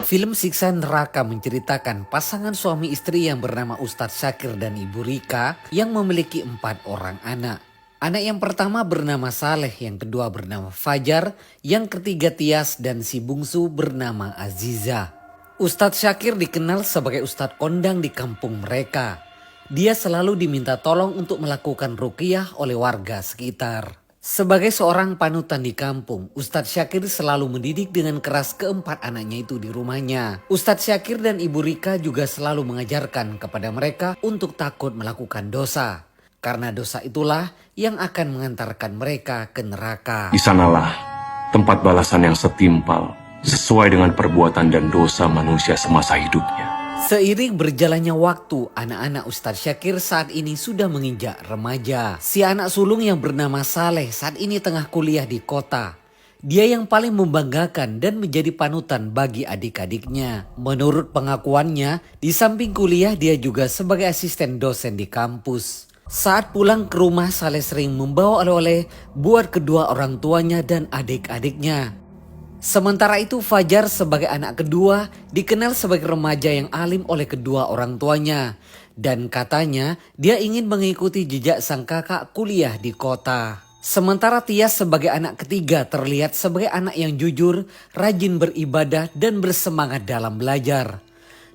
Film Siksa Neraka menceritakan pasangan suami istri yang bernama Ustadz Syakir dan Ibu Rika yang memiliki 4 orang anak. Anak yang pertama bernama Saleh, yang kedua bernama Fajar, yang ketiga Tias, dan si bungsu bernama Aziza. Ustadz Syakir dikenal sebagai Ustadz kondang di kampung mereka. Dia selalu diminta tolong untuk melakukan ruqyah oleh warga sekitar. Sebagai seorang panutan di kampung, Ustadz Syakir selalu mendidik dengan keras keempat anaknya itu di rumahnya. Ustadz Syakir dan Ibu Rika juga selalu mengajarkan kepada mereka untuk takut melakukan dosa. Karena dosa itulah yang akan mengantarkan mereka ke neraka. Di sanalah tempat balasan yang setimpal sesuai dengan perbuatan dan dosa manusia semasa hidupnya. Seiring berjalannya waktu, anak-anak Ustadz Syakir saat ini sudah menginjak remaja. Si anak sulung yang bernama Saleh saat ini tengah kuliah di kota. Dia yang paling membanggakan dan menjadi panutan bagi adik-adiknya. Menurut pengakuannya, di samping kuliah dia juga sebagai asisten dosen di kampus. Saat pulang ke rumah, Saleh sering membawa oleh-oleh buat kedua orang tuanya dan adik-adiknya. Sementara itu Fajar sebagai anak kedua dikenal sebagai remaja yang alim oleh kedua orang tuanya. Dan katanya dia ingin mengikuti jejak sang kakak kuliah di kota. Sementara Tias sebagai anak ketiga terlihat sebagai anak yang jujur, rajin beribadah dan bersemangat dalam belajar.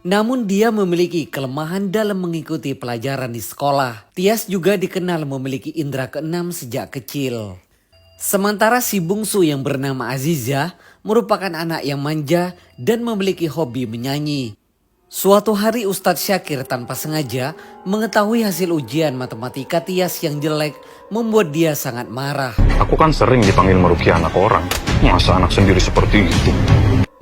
Namun dia memiliki kelemahan dalam mengikuti pelajaran di sekolah. Tias juga dikenal memiliki indera keenam sejak kecil. Sementara si bungsu yang bernama Aziza merupakan anak yang manja dan memiliki hobi menyanyi. Suatu hari Ustadz Syakir tanpa sengaja mengetahui hasil ujian matematika Tias yang jelek membuat dia sangat marah. Aku kan sering dipanggil meruqyah anak orang, masa anak sendiri seperti itu?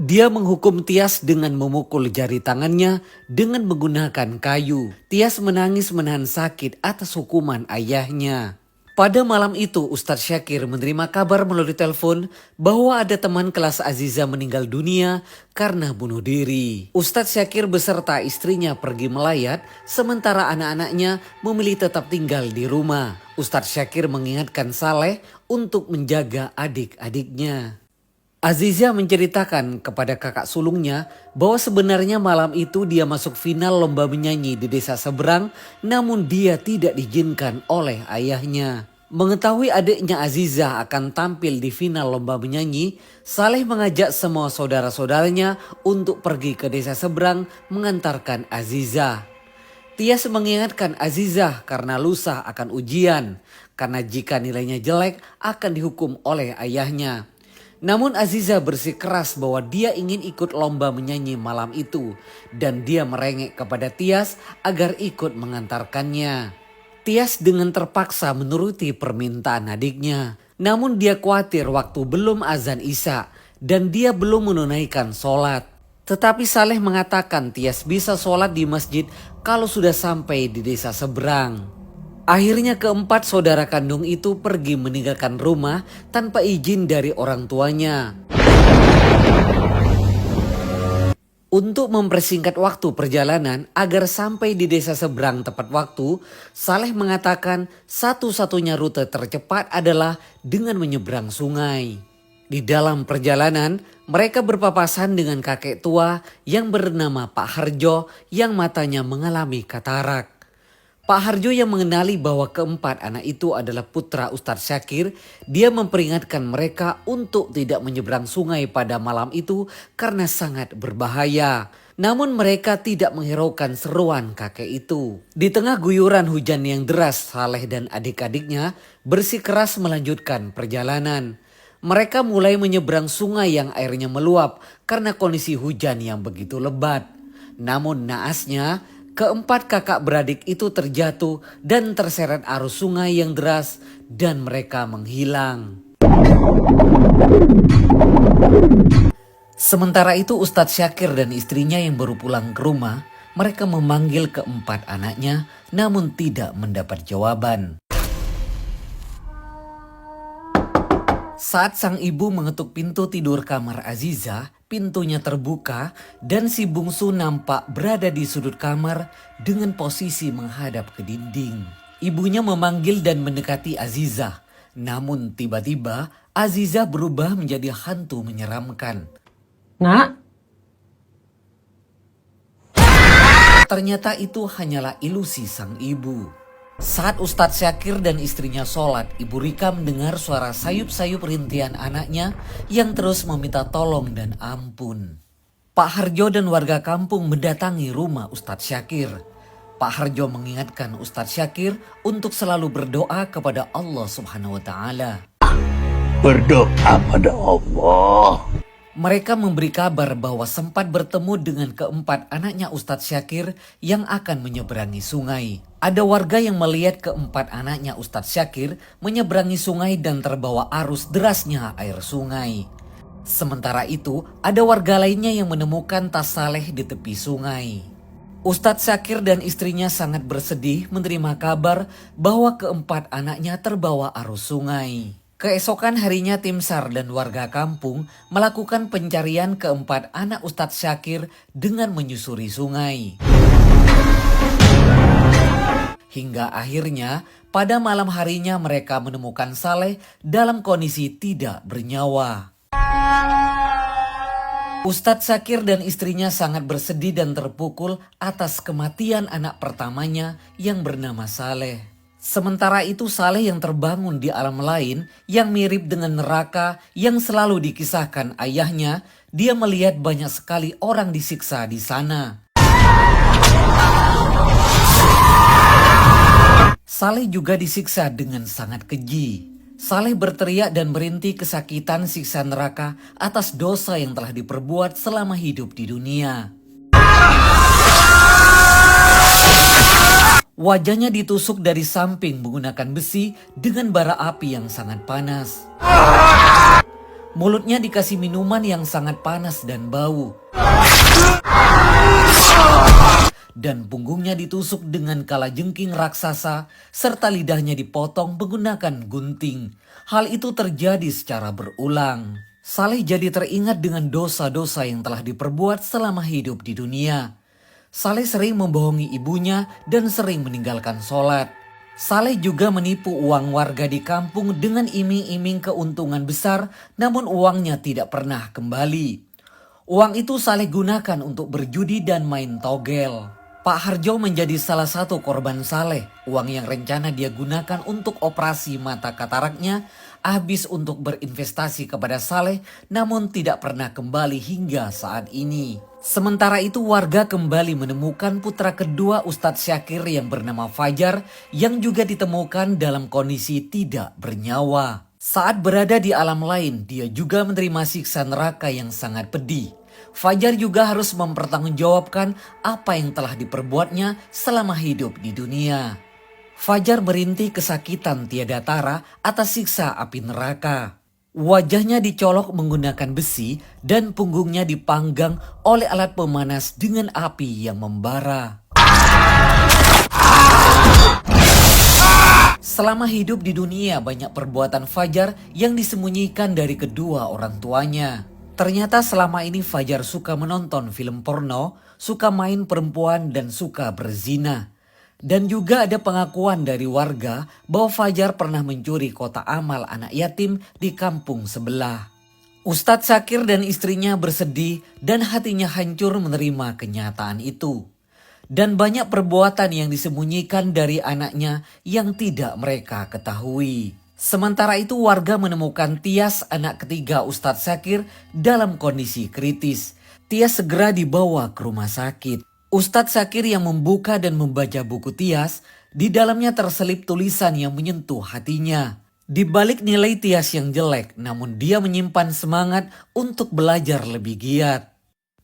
Dia menghukum Tias dengan memukul jari tangannya dengan menggunakan kayu. Tias menangis menahan sakit atas hukuman ayahnya. Pada malam itu Ustadz Syakir menerima kabar melalui telepon bahwa ada teman kelas Aziza meninggal dunia karena bunuh diri. Ustadz Syakir beserta istrinya pergi melayat sementara anak-anaknya memilih tetap tinggal di rumah. Ustadz Syakir mengingatkan Saleh untuk menjaga adik-adiknya. Aziza menceritakan kepada kakak sulungnya bahwa sebenarnya malam itu dia masuk final lomba menyanyi di desa seberang, namun dia tidak diizinkan oleh ayahnya. Mengetahui adiknya Aziza akan tampil di final lomba menyanyi, Saleh mengajak semua saudara-saudaranya untuk pergi ke desa seberang mengantarkan Aziza. Tias mengingatkan Aziza karena lusa akan ujian, karena jika nilainya jelek akan dihukum oleh ayahnya. Namun Aziza bersikeras bahwa dia ingin ikut lomba menyanyi malam itu dan dia merengek kepada Tias agar ikut mengantarkannya. Tias dengan terpaksa menuruti permintaan adiknya. Namun dia khawatir waktu belum azan Isya dan dia belum menunaikan sholat. Tetapi Saleh mengatakan Tias bisa sholat di masjid kalau sudah sampai di desa seberang. Akhirnya keempat saudara kandung itu pergi meninggalkan rumah tanpa izin dari orang tuanya. Untuk mempersingkat waktu perjalanan agar sampai di desa seberang tepat waktu, Saleh mengatakan satu-satunya rute tercepat adalah dengan menyeberang sungai. Di dalam perjalanan, mereka berpapasan dengan kakek tua yang bernama Pak Harjo yang matanya mengalami katarak. Pak Harjo yang mengenali bahwa keempat anak itu adalah putra Ustadz Syakir, dia memperingatkan mereka untuk tidak menyeberang sungai pada malam itu karena sangat berbahaya. Namun mereka tidak menghiraukan seruan kakek itu. Di tengah guyuran hujan yang deras, Saleh dan adik-adiknya bersikeras melanjutkan perjalanan. Mereka mulai menyeberang sungai yang airnya meluap karena kondisi hujan yang begitu lebat. Namun naasnya, keempat kakak beradik itu terjatuh dan terseret arus sungai yang deras dan mereka menghilang. Sementara itu Ustadz Syakir dan istrinya yang baru pulang ke rumah, mereka memanggil keempat anaknya namun tidak mendapat jawaban. Saat sang ibu mengetuk pintu tidur kamar Aziza, pintunya terbuka dan si bungsu nampak berada di sudut kamar dengan posisi menghadap ke dinding. Ibunya memanggil dan mendekati Aziza. Namun tiba-tiba Aziza berubah menjadi hantu menyeramkan. Nak, Ternyata itu hanyalah ilusi sang ibu. Saat Ustadz Syakir dan istrinya sholat, Ibu Rika mendengar suara sayup-sayup rintihan anaknya yang terus meminta tolong dan ampun. Pak Harjo dan warga kampung mendatangi rumah Ustadz Syakir. Pak Harjo mengingatkan Ustadz Syakir untuk selalu berdoa kepada Allah Subhanahu wa Ta'ala. Berdoa pada Allah. Mereka memberi kabar bahwa sempat bertemu dengan keempat anaknya Ustadz Syakir yang akan menyeberangi sungai. Ada warga yang melihat keempat anaknya Ustadz Syakir menyeberangi sungai dan terbawa arus derasnya air sungai. Sementara itu, ada warga lainnya yang menemukan tas Saleh di tepi sungai. Ustadz Syakir dan istrinya sangat bersedih menerima kabar bahwa keempat anaknya terbawa arus sungai. Keesokan harinya tim SAR dan warga kampung melakukan pencarian keempat anak Ustadz Syakir dengan menyusuri sungai. Hingga akhirnya pada malam harinya mereka menemukan Saleh dalam kondisi tidak bernyawa. Ustadz Syakir dan istrinya sangat bersedih dan terpukul atas kematian anak pertamanya yang bernama Saleh. Sementara itu Saleh yang terbangun di alam lain yang mirip dengan neraka yang selalu dikisahkan ayahnya, dia melihat banyak sekali orang disiksa di sana. Saleh juga disiksa dengan sangat keji. Saleh berteriak dan merintih kesakitan siksa neraka atas dosa yang telah diperbuat selama hidup di dunia. Wajahnya ditusuk dari samping menggunakan besi dengan bara api yang sangat panas. Mulutnya dikasih minuman yang sangat panas dan bau. Dan punggungnya ditusuk dengan kalajengking raksasa serta lidahnya dipotong menggunakan gunting. Hal itu terjadi secara berulang. Saleh jadi teringat dengan dosa-dosa yang telah diperbuat selama hidup di dunia. Saleh sering membohongi ibunya dan sering meninggalkan sholat. Saleh juga menipu uang warga di kampung dengan iming-iming keuntungan besar, namun uangnya tidak pernah kembali. Uang itu Saleh gunakan untuk berjudi dan main togel. Pak Harjo menjadi salah satu korban Saleh. Uang yang rencana dia gunakan untuk operasi mata kataraknya habis untuk berinvestasi kepada Saleh, namun tidak pernah kembali hingga saat ini. Sementara itu warga kembali menemukan putra kedua Ustadz Syakir yang bernama Fajar yang juga ditemukan dalam kondisi tidak bernyawa. Saat berada di alam lain, dia juga menerima siksa neraka yang sangat pedih. Fajar juga harus mempertanggungjawabkan apa yang telah diperbuatnya selama hidup di dunia. Fajar merintih kesakitan tiada tara atas siksa api neraka. Wajahnya dicolok menggunakan besi dan punggungnya dipanggang oleh alat pemanas dengan api yang membara. Selama hidup di dunia banyak perbuatan Fajar yang disembunyikan dari kedua orang tuanya. Ternyata selama ini Fajar suka menonton film porno, suka main perempuan dan suka berzina. Dan juga ada pengakuan dari warga bahwa Fajar pernah mencuri kotak amal anak yatim di kampung sebelah. Ustadz Syakir dan istrinya bersedih dan hatinya hancur menerima kenyataan itu. Dan banyak perbuatan yang disembunyikan dari anaknya yang tidak mereka ketahui. Sementara itu warga menemukan Tias, anak ketiga Ustadz Syakir, dalam kondisi kritis. Tias segera dibawa ke rumah sakit. Ustadz Syakir yang membuka dan membaca buku Tias, di dalamnya terselip tulisan yang menyentuh hatinya. Di balik nilai Tias yang jelek, namun dia menyimpan semangat untuk belajar lebih giat.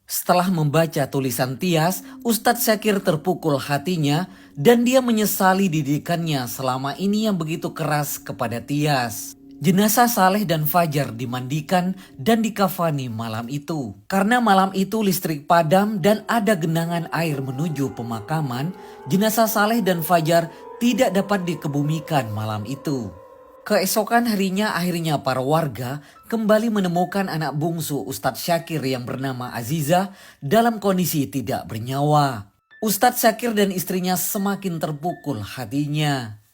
Setelah membaca tulisan Tias, Ustadz Syakir terpukul hatinya dan dia menyesali didikannya selama ini yang begitu keras kepada Tias. Jenazah Saleh dan Fajar dimandikan dan dikafani malam itu. Karena malam itu listrik padam dan ada genangan air menuju pemakaman, jenazah Saleh dan Fajar tidak dapat dikebumikan malam itu. Keesokan harinya akhirnya para warga kembali menemukan anak bungsu Ustadz Syakir yang bernama Aziza dalam kondisi tidak bernyawa. Ustadz Syakir dan istrinya semakin terpukul hatinya.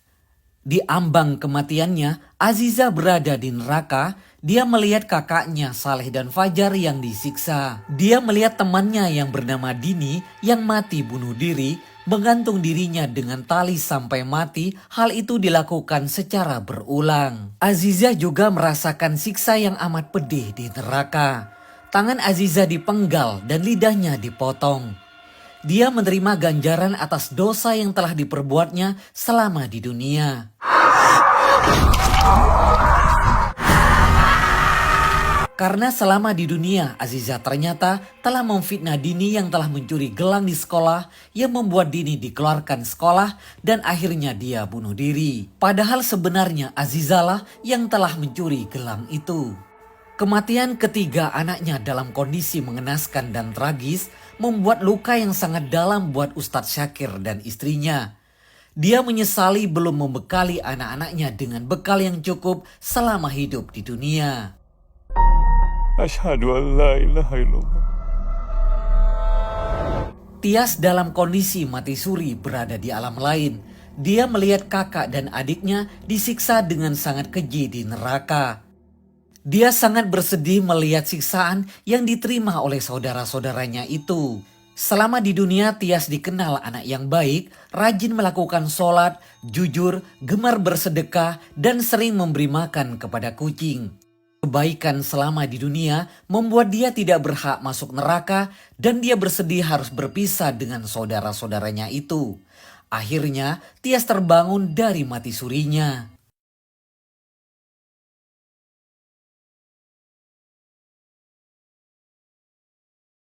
Di ambang kematiannya, Aziza berada di neraka. Dia melihat kakaknya Saleh dan Fajar yang disiksa. Dia melihat temannya yang bernama Dini yang mati bunuh diri, menggantung dirinya dengan tali sampai mati. Hal itu dilakukan secara berulang. Aziza juga merasakan siksa yang amat pedih di neraka. Tangan Aziza dipenggal dan lidahnya dipotong. Dia menerima ganjaran atas dosa yang telah diperbuatnya selama di dunia. Karena selama di dunia, Aziza ternyata telah memfitnah Dini yang telah mencuri gelang di sekolah, yang membuat Dini dikeluarkan sekolah dan akhirnya dia bunuh diri. Padahal sebenarnya Aziza lah yang telah mencuri gelang itu. Kematian ketiga anaknya dalam kondisi mengenaskan dan tragis membuat luka yang sangat dalam buat Ustadz Syakir dan istrinya. Dia menyesali belum membekali anak-anaknya dengan bekal yang cukup selama hidup di dunia. Asyhadu an la ilaha illallah. Tias dalam kondisi mati suri berada di alam lain. Dia melihat kakak dan adiknya disiksa dengan sangat keji di neraka. Dia sangat bersedih melihat siksaan yang diterima oleh saudara-saudaranya itu. Selama di dunia, Tias dikenal anak yang baik, rajin melakukan sholat, jujur, gemar bersedekah, dan sering memberi makan kepada kucing. Kebaikan selama di dunia membuat dia tidak berhak masuk neraka dan dia bersedih harus berpisah dengan saudara-saudaranya itu. Akhirnya, Tias terbangun dari mati surinya.